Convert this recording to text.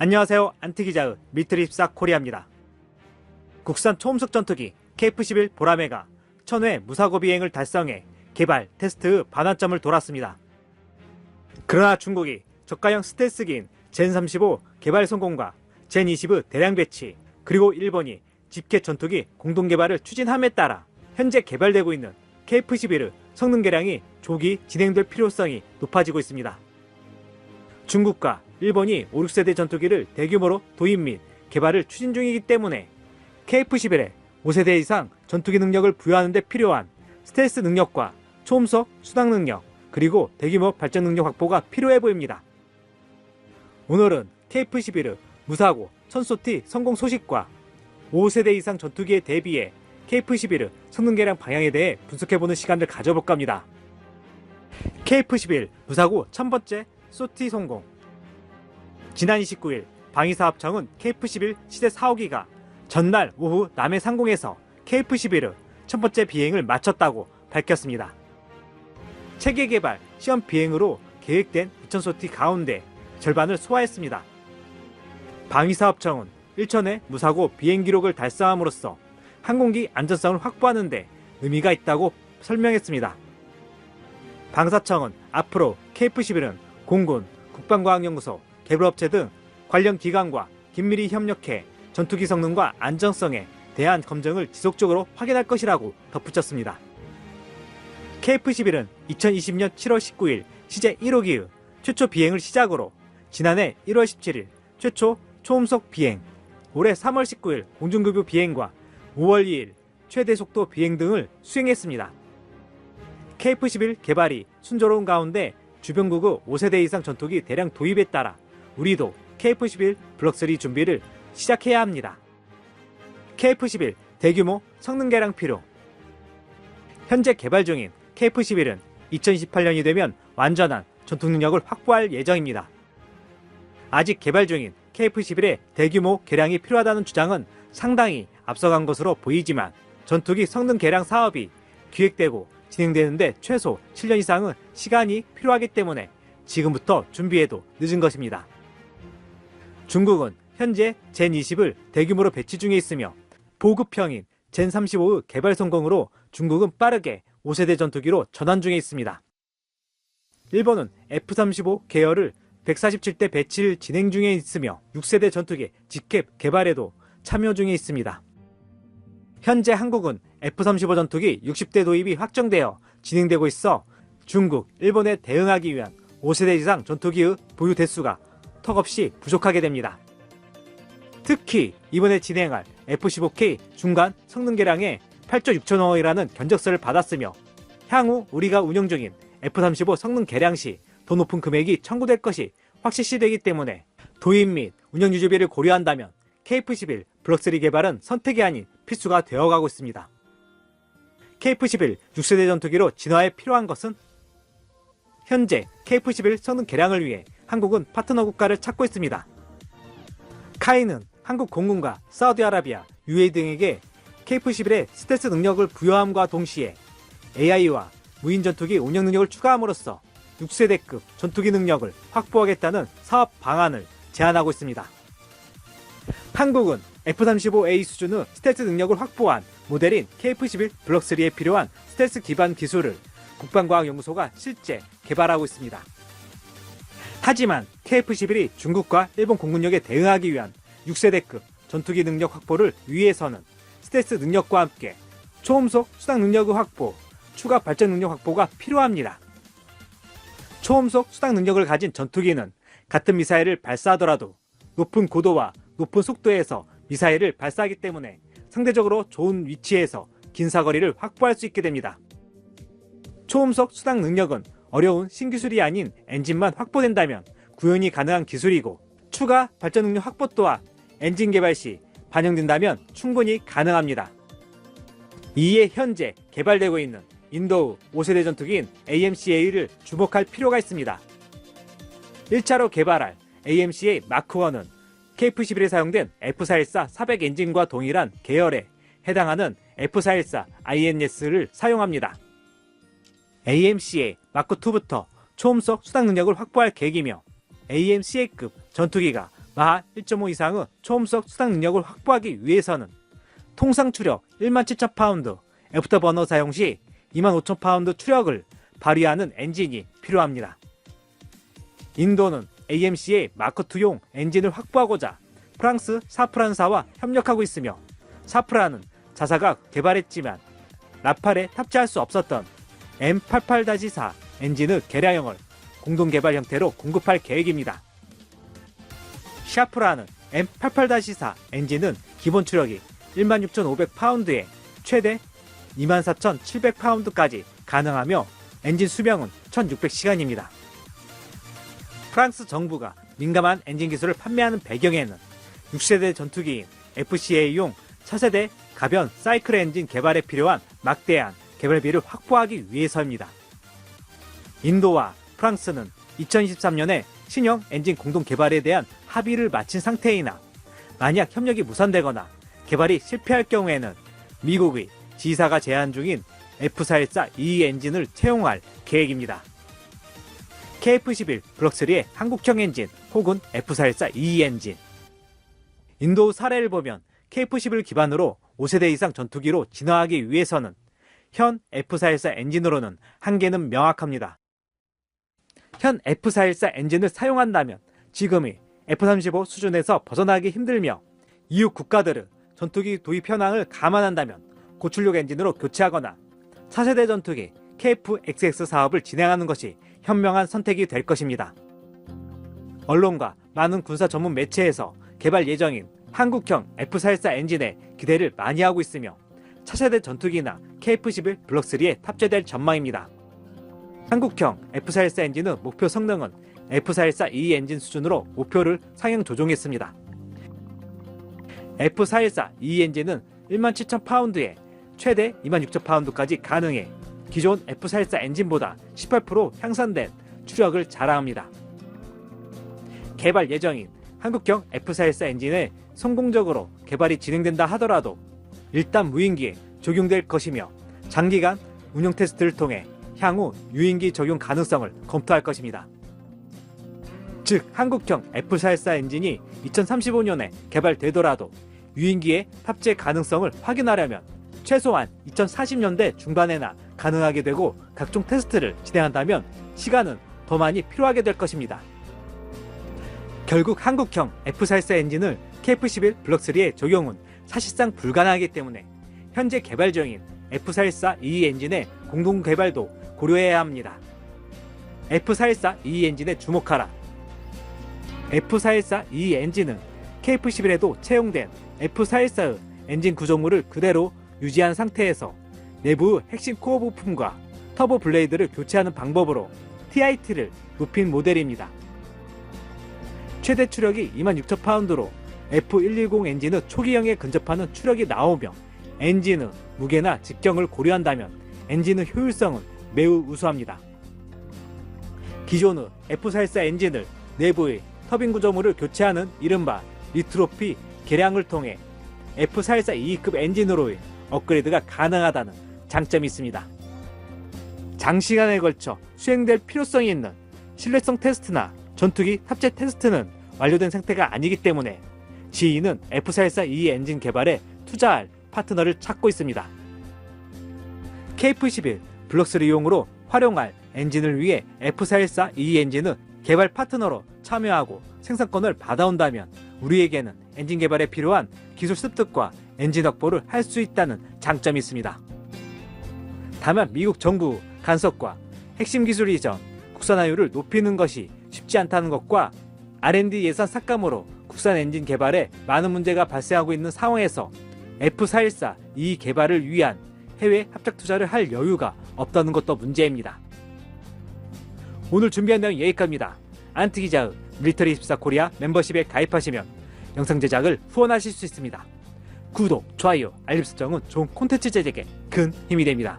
안녕하세요. 안티기자의 미트리14 코리아입니다. 국산 초음속 전투기 KF-11 보라매가 1000회 무사고 비행을 달성해 개발, 테스트 반환점을 돌았습니다. 그러나 중국이 저가형 스텔스기인 젠35 개발 성공과 젠20의 대량 배치, 그리고 일본이 집계 전투기 공동 개발을 추진함에 따라 현재 개발되고 있는 KF-11의 성능 개량이 조기 진행될 필요성이 높아지고 있습니다. 중국과 일본이 5, 6세대 전투기를 대규모로 도입 및 개발을 추진 중이기 때문에 KF-11에 5세대 이상 전투기 능력을 부여하는 데 필요한 스텔스 능력과 초음속 순항 능력, 그리고 대규모 발전 능력 확보가 필요해 보입니다. 오늘은 KF-11의 무사고 천소티 성공 소식과 5세대 이상 전투기에 대비해 KF-11의 성능 개량 방향에 대해 분석해보는 시간을 가져볼까 합니다. KF-11 무사고 1000번째 소티 성공. 지난 29일 방위사업청은 KF-11 시제 4호기가 전날 오후 남해 상공에서 KF-11의 1000번째 비행을 마쳤다고 밝혔습니다. 체계 개발 시험 비행으로 계획된 2000소티 가운데 절반을 소화했습니다. 방위사업청은 1000회 무사고 비행 기록을 달성함으로써 항공기 안전성을 확보하는 데 의미가 있다고 설명했습니다. 방사청은 앞으로 KF-11은 공군, 국방과학연구소, 개발업체 등 관련 기관과 긴밀히 협력해 전투기 성능과 안정성에 대한 검증을 지속적으로 확인할 것이라고 덧붙였습니다. KF-11은 2020년 7월 19일 시제 1호기의 최초 비행을 시작으로 지난해 1월 17일 최초 초음속 비행, 올해 3월 19일 공중급유 비행과 5월 2일 최대 속도 비행 등을 수행했습니다. KF-11 개발이 순조로운 가운데 주변국의 5세대 이상 전투기 대량 도입에 따라 우리도 KF-11 블록3 준비를 시작해야 합니다. KF-11 대규모 성능 개량 필요. 현재 개발 중인 KF-11은 2028년이 되면 완전한 전투 능력을 확보할 예정입니다. 아직 개발 중인 KF-11의 대규모 개량이 필요하다는 주장은 상당히 앞서간 것으로 보이지만 전투기 성능 개량 사업이 기획되고 진행되는데 최소 7년 이상의 시간이 필요하기 때문에 지금부터 준비해도 늦은 것입니다. 중국은 현재 젠20을 대규모로 배치 중에 있으며 보급형인 젠35의 개발 성공으로 중국은 빠르게 5세대 전투기로 전환 중에 있습니다. 일본은 F-35 계열을 147대 배치를 진행 중에 있으며 6세대 전투기 직캡 개발에도 참여 중에 있습니다. 현재 한국은 F-35 전투기 60대 도입이 확정되어 진행되고 있어 중국, 일본에 대응하기 위한 5세대 이상 전투기의 보유 대수가 턱없이 부족하게 됩니다. 특히 이번에 진행할 F-15K 중간 성능 개량에 8조 6천억 원이라는 견적서를 받았으며 향후 우리가 운영 중인 F-35 성능 개량 시 더 높은 금액이 청구될 것이 확실시되기 때문에 도입 및 운영 유지비를 고려한다면 KF-11 블록3 개발은 선택이 아닌 필수가 되어가고 있습니다. KF-11 6세대 전투기로 진화에 필요한 것은? 현재 KF-11 성능 개량을 위해 한국은 파트너 국가를 찾고 있습니다. 카이는 한국 공군과 사우디아라비아, UAE 등에게 KF-11의 스텔스 능력을 부여함과 동시에 AI와 무인 전투기 운영 능력을 추가함으로써 6세대급 전투기 능력을 확보하겠다는 사업 방안을 제안하고 있습니다. 한국은 F-35A 수준의 스텔스 능력을 확보한 모델인 KF-11 블록3에 필요한 스텔스 기반 기술을 국방과학연구소가 실제 개발하고 있습니다. 하지만 KF-11이 중국과 일본 공군력에 대응하기 위한 6세대급 전투기 능력 확보를 위해서는 스텔스 능력과 함께 초음속 수당 능력의 확보, 추가 발전 능력 확보가 필요합니다. 초음속 수당 능력을 가진 전투기는 같은 미사일을 발사하더라도 높은 고도와 높은 속도에서 미사일을 발사하기 때문에 상대적으로 좋은 위치에서 긴 사거리를 확보할 수 있게 됩니다. 초음속 수당 능력은 어려운 신기술이 아닌 엔진만 확보된다면 구현이 가능한 기술이고 추가 발전 능력 확보 또한 엔진 개발 시 반영된다면 충분히 가능합니다. 이에 현재 개발되고 있는 인도의 5세대 전투기인 AMCA를 주목할 필요가 있습니다. 1차로 개발할 AMCA 마크1은 KF-11에 사용된 F414 400 엔진과 동일한 계열에 해당하는 F414 INS를 사용합니다. AMCA 마크2부터 초음속 수당 능력을 확보할 계획이며 AMCA급 전투기가 마하 1.5 이상의 초음속 수당 능력을 확보하기 위해서는 통상 추력 17,000파운드, 애프터버너 사용 시 25,000파운드 추력을 발휘하는 엔진이 필요합니다. 인도는 AMCA 마크2용 엔진을 확보하고자 프랑스 사프란사와 협력하고 있으며, 사프란은 자사가 개발했지만 라팔에 탑재할 수 없었던 M88-4 엔진의 개량형을 공동 개발 형태로 공급할 계획입니다. 샤프란은 M88-4 엔진은 기본 추력이 16,500파운드에 최대 24,700파운드까지 가능하며 엔진 수명은 1,600시간입니다. 프랑스 정부가 민감한 엔진 기술을 판매하는 배경에는 6세대 전투기인 FCA용 차세대 가변 사이클 엔진 개발에 필요한 막대한 개발비를 확보하기 위해서입니다. 인도와 프랑스는 2023년에 신형 엔진 공동 개발에 대한 합의를 마친 상태이나, 만약 협력이 무산되거나 개발이 실패할 경우에는 미국의 지사가 제한 중인 F414E 엔진을 채용할 계획입니다. KF-11 블록3의 한국형 엔진 혹은 F414E 엔진. 인도 사례를 보면 KF-11 기반으로 5세대 이상 전투기로 진화하기 위해서는 현 F414 엔진으로는 한계는 명확합니다. 현 F414 엔진을 사용한다면 지금의 F-35 수준에서 벗어나기 힘들며, 이웃 국가들은 전투기 도입 현황을 감안한다면 고출력 엔진으로 교체하거나 차세대 전투기 KF-XX 사업을 진행하는 것이 현명한 선택이 될 것입니다. 언론과 많은 군사 전문 매체에서 개발 예정인 한국형 F414 엔진에 기대를 많이 하고 있으며, 차세대 전투기나 KF-11 블록3에 탑재될 전망입니다. 한국형 F414 엔진의 목표 성능은 F414E 엔진 수준으로 목표를 상향 조정했습니다. F414E 엔진은 17,000파운드에 최대 26,000파운드까지 가능해 기존 F414 엔진보다 18% 향상된 추력을 자랑합니다. 개발 예정인 한국형 F414 엔진의 성공적으로 개발이 진행된다 하더라도 일단 무인기에 적용될 것이며, 장기간 운용 테스트를 통해 향후 유인기 적용 가능성을 검토할 것입니다. 즉, 한국형 F414 엔진이 2035년에 개발되더라도 유인기의 탑재 가능성을 확인하려면 최소한 2040년대 중반에나 가능하게 되고, 각종 테스트를 진행한다면 시간은 더 많이 필요하게 될 것입니다. 결국 한국형 F414 엔진을 KF-11 블록3의 적용은 사실상 불가능하기 때문에 현재 개발 중인 F414E 엔진의 공동 개발도 고려해야 합니다. F414E 엔진에 주목하라. F414E 엔진은 KF-11에도 채용된 F414의 엔진 구조물을 그대로 유지한 상태에서 내부 핵심 코어 부품과 터보 블레이드를 교체하는 방법으로 TIT를 높인 모델입니다. 최대 추력이 26,000파운드로 F110 엔진의 초기형에 근접하는 추력이 나오며, 엔진의 무게나 직경을 고려한다면 엔진의 효율성은 매우 우수합니다. 기존의 F414 엔진을 내부의 터빈 구조물을 교체하는 이른바 리트로피 개량을 통해 F414E급 엔진으로의 업그레이드가 가능하다는 장점이 있습니다. 장시간에 걸쳐 수행될 필요성이 있는 신뢰성 테스트나 전투기 탑재 테스트는 완료된 상태가 아니기 때문에 GE는 F414E 엔진 개발에 투자할 파트너를 찾고 있습니다. KF-11 블록3용으로 활용할 엔진을 위해 F414E 엔진은 개발 파트너로 참여하고 생산권을 받아온다면 우리에게는 엔진 개발에 필요한 기술 습득과 엔진 확보를 할 수 있다는 장점이 있습니다. 다만 미국 정부 간섭과 핵심 기술 이전, 국산화율을 높이는 것이 쉽지 않다는 것과 R&D 예산 삭감으로 국산 엔진 개발에 많은 문제가 발생하고 있는 상황에서 F414E 개발을 위한 해외 합작 투자를 할 여유가 없다는 것도 문제입니다. 오늘 준비한 내용 여기까지입니다. 안티기자의 밀리터리24 코리아 멤버십에 가입하시면 영상 제작을 후원하실 수 있습니다. 구독, 좋아요, 알림 설정은 좋은 콘텐츠 제작에 큰 힘이 됩니다.